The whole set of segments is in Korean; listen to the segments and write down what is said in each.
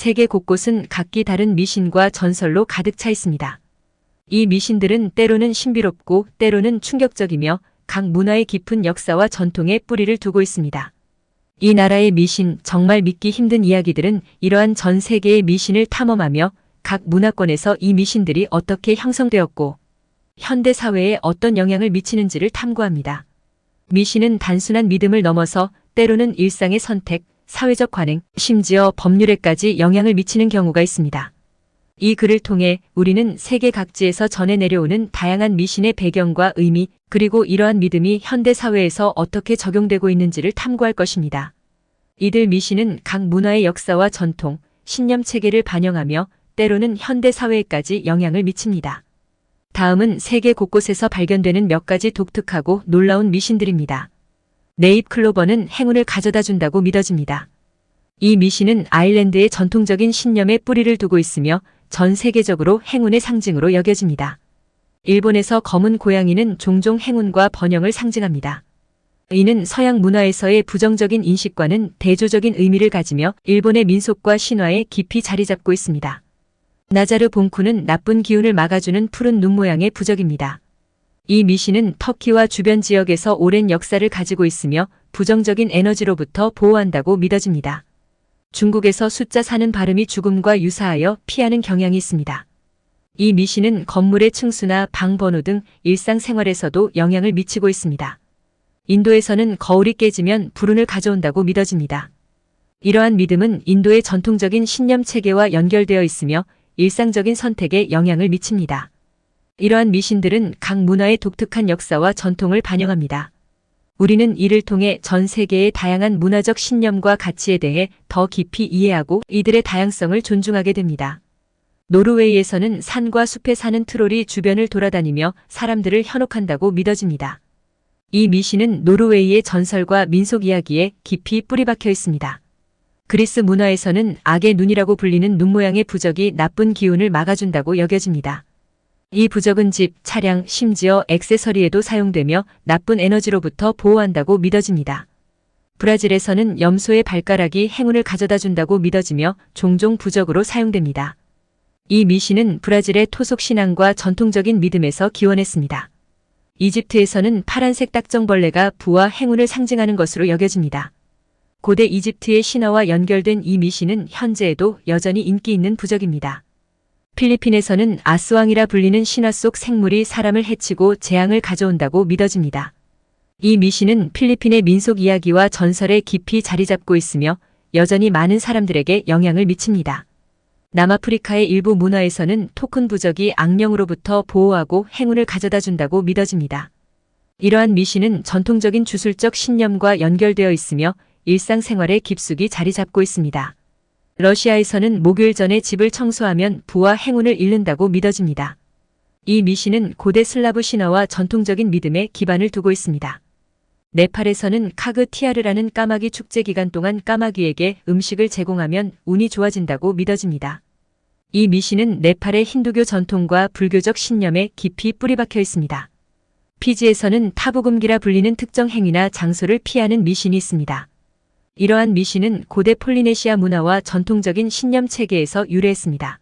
세계 곳곳은 각기 다른 미신과 전설로 가득 차 있습니다. 이 미신들은 때로는 신비롭고 때로는 충격적이며 각 문화의 깊은 역사와 전통에 뿌리를 두고 있습니다. 이 나라의 미신, 정말 믿기 힘든 이야기들은 이러한 전 세계의 미신을 탐험하며 각 문화권에서 이 미신들이 어떻게 형성되었고 현대 사회에 어떤 영향을 미치는지를 탐구합니다. 미신은 단순한 믿음을 넘어서 때로는 일상의 선택, 사회적 관행, 심지어 법률에까지 영향을 미치는 경우가 있습니다. 이 글을 통해 우리는 세계 각지에서 전해 내려오는 다양한 미신의 배경과 의미, 그리고 이러한 믿음이 현대 사회에서 어떻게 적용되고 있는지를 탐구할 것입니다. 이들 미신은 각 문화의 역사와 전통, 신념 체계를 반영하며 때로는 현대 사회에까지 영향을 미칩니다. 다음은 세계 곳곳에서 발견되는 몇 가지 독특하고 놀라운 미신들입니다. 네잎 클로버는 행운을 가져다 준다고 믿어집니다. 이 미신은 아일랜드의 전통적인 신념에 뿌리를 두고 있으며 전 세계적으로 행운의 상징으로 여겨집니다. 일본에서 검은 고양이는 종종 행운과 번영을 상징합니다. 이는 서양 문화에서의 부정적인 인식과는 대조적인 의미를 가지며 일본의 민속과 신화에 깊이 자리 잡고 있습니다. 나자르 봉쿠는 나쁜 기운을 막아주는 푸른 눈 모양의 부적입니다. 이 미신은 터키와 주변 지역에서 오랜 역사를 가지고 있으며 부정적인 에너지로부터 보호한다고 믿어집니다. 중국에서 숫자 4는 발음이 죽음과 유사하여 피하는 경향이 있습니다. 이 미신은 건물의 층수나 방 번호 등 일상생활에서도 영향을 미치고 있습니다. 인도에서는 거울이 깨지면 불운을 가져온다고 믿어집니다. 이러한 믿음은 인도의 전통적인 신념 체계와 연결되어 있으며 일상적인 선택에 영향을 미칩니다. 이러한 미신들은 각 문화의 독특한 역사와 전통을 반영합니다. 우리는 이를 통해 전 세계의 다양한 문화적 신념과 가치에 대해 더 깊이 이해하고 이들의 다양성을 존중하게 됩니다. 노르웨이에서는 산과 숲에 사는 트롤이 주변을 돌아다니며 사람들을 현혹한다고 믿어집니다. 이 미신은 노르웨이의 전설과 민속 이야기에 깊이 뿌리박혀 있습니다. 그리스 문화에서는 악의 눈이라고 불리는 눈 모양의 부적이 나쁜 기운을 막아준다고 여겨집니다. 이 부적은 집, 차량, 심지어 액세서리에도 사용되며 나쁜 에너지로부터 보호한다고 믿어집니다. 브라질에서는 염소의 발가락이 행운을 가져다 준다고 믿어지며 종종 부적으로 사용됩니다. 이 미신은 브라질의 토속 신앙과 전통적인 믿음에서 기원했습니다. 이집트에서는 파란색 딱정벌레가 부와 행운을 상징하는 것으로 여겨집니다. 고대 이집트의 신화와 연결된 이 미신은 현재에도 여전히 인기 있는 부적입니다. 필리핀에서는 아스왕이라 불리는 신화 속 생물이 사람을 해치고 재앙을 가져온다고 믿어집니다. 이 미신은 필리핀의 민속 이야기와 전설에 깊이 자리 잡고 있으며 여전히 많은 사람들에게 영향을 미칩니다. 남아프리카의 일부 문화에서는 토큰 부적이 악령으로부터 보호하고 행운을 가져다 준다고 믿어집니다. 이러한 미신은 전통적인 주술적 신념과 연결되어 있으며 일상생활에 깊숙이 자리 잡고 있습니다. 러시아에서는 목요일 전에 집을 청소하면 부와 행운을 잃는다고 믿어집니다. 이 미신은 고대 슬라브 신화와 전통적인 믿음에 기반을 두고 있습니다. 네팔에서는 카그 티아르라는 까마귀 축제 기간 동안 까마귀에게 음식을 제공하면 운이 좋아진다고 믿어집니다. 이 미신은 네팔의 힌두교 전통과 불교적 신념에 깊이 뿌리박혀 있습니다. 피지에서는 타부금기라 불리는 특정 행위나 장소를 피하는 미신이 있습니다. 이러한 미신은 고대 폴리네시아 문화와 전통적인 신념 체계에서 유래했습니다.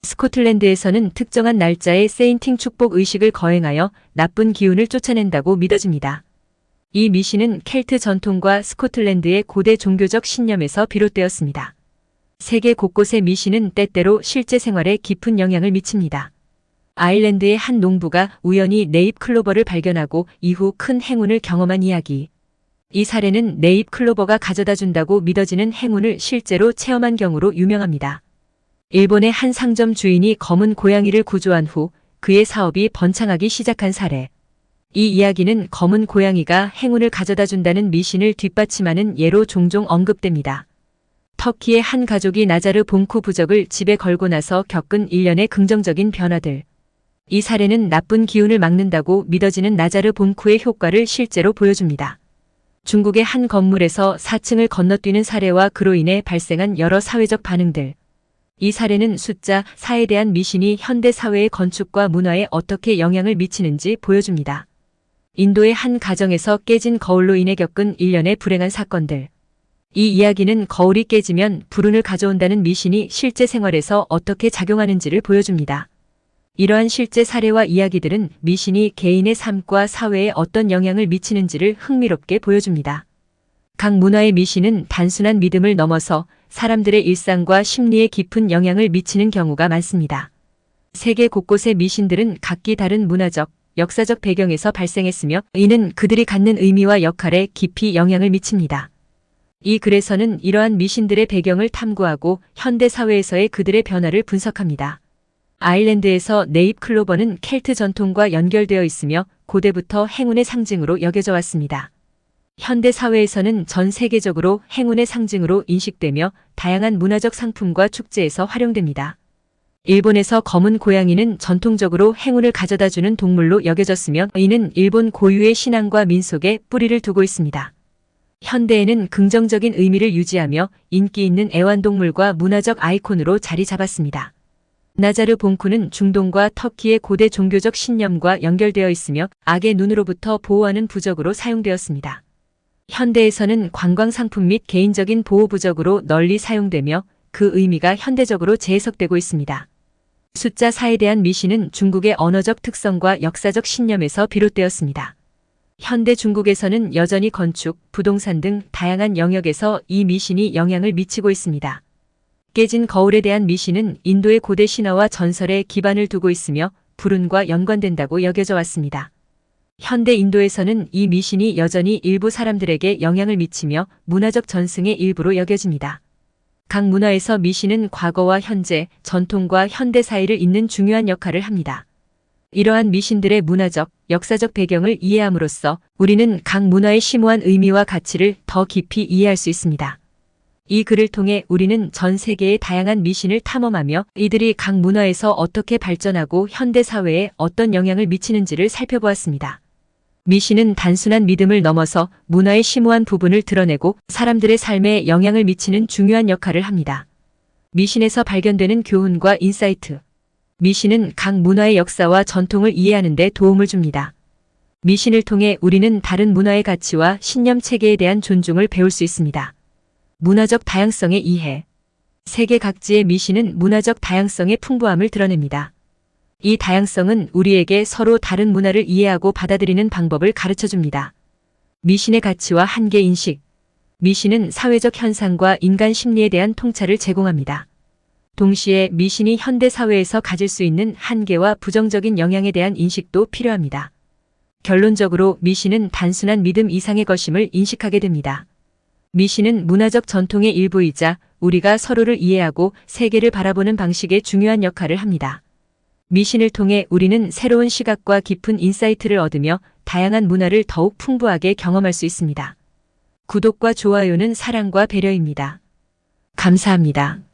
스코틀랜드에서는 특정한 날짜에 세인팅 축복 의식을 거행하여 나쁜 기운을 쫓아낸다고 믿어집니다. 이 미신은 켈트 전통과 스코틀랜드의 고대 종교적 신념에서 비롯되었습니다. 세계 곳곳의 미신은 때때로 실제 생활에 깊은 영향을 미칩니다. 아일랜드의 한 농부가 우연히 네잎 클로버를 발견하고 이후 큰 행운을 경험한 이야기. 이 사례는 네잎 클로버가 가져다 준다고 믿어지는 행운을 실제로 체험한 경우로 유명합니다. 일본의 한 상점 주인이 검은 고양이를 구조한 후 그의 사업이 번창하기 시작한 사례. 이 이야기는 검은 고양이가 행운을 가져다 준다는 미신을 뒷받침하는 예로 종종 언급됩니다. 터키의 한 가족이 나자르 봉쿠 부적을 집에 걸고 나서 겪은 일련의 긍정적인 변화들. 이 사례는 나쁜 기운을 막는다고 믿어지는 나자르 봉쿠의 효과를 실제로 보여줍니다. 중국의 한 건물에서 4층을 건너뛰는 사례와 그로 인해 발생한 여러 사회적 반응들. 이 사례는 숫자 4에 대한 미신이 현대 사회의 건축과 문화에 어떻게 영향을 미치는지 보여줍니다. 인도의 한 가정에서 깨진 거울로 인해 겪은 일련의 불행한 사건들. 이 이야기는 거울이 깨지면 불운을 가져온다는 미신이 실제 생활에서 어떻게 작용하는지를 보여줍니다. 이러한 실제 사례와 이야기들은 미신이 개인의 삶과 사회에 어떤 영향을 미치는지를 흥미롭게 보여줍니다. 각 문화의 미신은 단순한 믿음을 넘어서 사람들의 일상과 심리에 깊은 영향을 미치는 경우가 많습니다. 세계 곳곳의 미신들은 각기 다른 문화적, 역사적 배경에서 발생했으며 이는 그들이 갖는 의미와 역할에 깊이 영향을 미칩니다. 이 글에서는 이러한 미신들의 배경을 탐구하고 현대 사회에서의 그들의 변화를 분석합니다. 아일랜드에서 네잎 클로버는 켈트 전통과 연결되어 있으며 고대부터 행운의 상징으로 여겨져 왔습니다. 현대 사회에서는 전 세계적으로 행운의 상징으로 인식되며 다양한 문화적 상품과 축제에서 활용됩니다. 일본에서 검은 고양이는 전통적으로 행운을 가져다주는 동물로 여겨졌으며 이는 일본 고유의 신앙과 민속에 뿌리를 두고 있습니다. 현대에는 긍정적인 의미를 유지하며 인기 있는 애완동물과 문화적 아이콘으로 자리 잡았습니다. 나자르 봉쿠는 중동과 터키의 고대 종교적 신념과 연결되어 있으며 악의 눈으로부터 보호하는 부적으로 사용되었습니다. 현대에서는 관광 상품 및 개인적인 보호 부적으로 널리 사용되며 그 의미가 현대적으로 재해석되고 있습니다. 숫자 4에 대한 미신은 중국의 언어적 특성과 역사적 신념에서 비롯되었습니다. 현대 중국에서는 여전히 건축, 부동산 등 다양한 영역에서 이 미신이 영향을 미치고 있습니다. 깨진 거울에 대한 미신은 인도의 고대 신화와 전설에 기반을 두고 있으며 불운과 연관된다고 여겨져 왔습니다. 현대 인도에서는 이 미신이 여전히 일부 사람들에게 영향을 미치며 문화적 전승의 일부로 여겨집니다. 각 문화에서 미신은 과거와 현재, 전통과 현대 사이를 잇는 중요한 역할을 합니다. 이러한 미신들의 문화적, 역사적 배경을 이해함으로써 우리는 각 문화의 심오한 의미와 가치를 더 깊이 이해할 수 있습니다. 이 글을 통해 우리는 전 세계의 다양한 미신을 탐험하며 이들이 각 문화에서 어떻게 발전하고 현대 사회에 어떤 영향을 미치는지를 살펴보았습니다. 미신은 단순한 믿음을 넘어서 문화의 심오한 부분을 드러내고 사람들의 삶에 영향을 미치는 중요한 역할을 합니다. 미신에서 발견되는 교훈과 인사이트. 미신은 각 문화의 역사와 전통을 이해하는 데 도움을 줍니다. 미신을 통해 우리는 다른 문화의 가치와 신념 체계에 대한 존중을 배울 수 있습니다. 문화적 다양성의 이해. 세계 각지의 미신은 문화적 다양성의 풍부함을 드러냅니다. 이 다양성은 우리에게 서로 다른 문화를 이해하고 받아들이는 방법을 가르쳐줍니다. 미신의 가치와 한계 인식. 미신은 사회적 현상과 인간 심리에 대한 통찰을 제공합니다. 동시에 미신이 현대 사회에서 가질 수 있는 한계와 부정적인 영향에 대한 인식도 필요합니다. 결론적으로 미신은 단순한 믿음 이상의 것임을 인식하게 됩니다. 미신은 문화적 전통의 일부이자 우리가 서로를 이해하고 세계를 바라보는 방식에 중요한 역할을 합니다. 미신을 통해 우리는 새로운 시각과 깊은 인사이트를 얻으며 다양한 문화를 더욱 풍부하게 경험할 수 있습니다. 구독과 좋아요는 사랑과 배려입니다. 감사합니다.